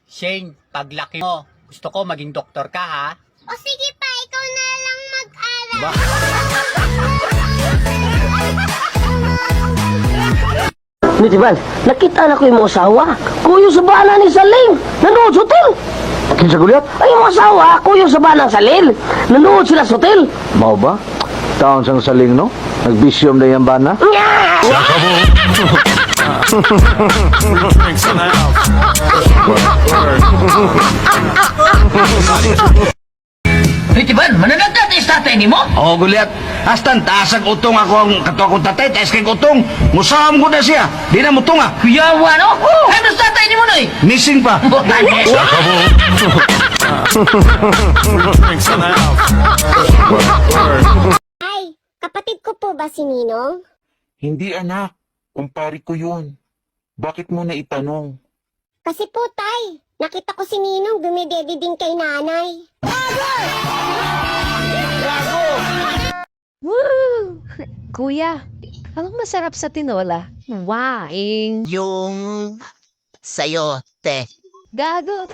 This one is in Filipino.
Shane, paglaki mo, gusto ko maging doktor ka, ha? O sige pa, ikaw na lang mag-aral. Ba? Nitibal, nakita na ko yung mga asawa. Kuyo sa bana ni Saling. Nanood sa hotel. Kinsa gulyat? Ay, yung mga asawa, kuyo sa bana ng Salil. Nanood sila sa hotel. Mao ba? Taon sang saling no? Nagbisyom na yung bana? Nitibal, mananagdatis tatay ni mo? Oo, gulyat. Astan, tasag utong ako ang kato akong tatay, taas kay utong. Musam ko na siya. Di na mutong ah. Kuyawa, no? Ano sa tatay ni mo, Noy? Missing pa. Ay, kapatid ko po ba si Ninong? Hindi anak, kumpari ko yun. Bakit mo na itanong? Kasi po, tay, nakita ko si Ninong dumidede din kay nanay. Woo! Kuya, anong masarap sa tinola? Waing. Yung sayote. Gago.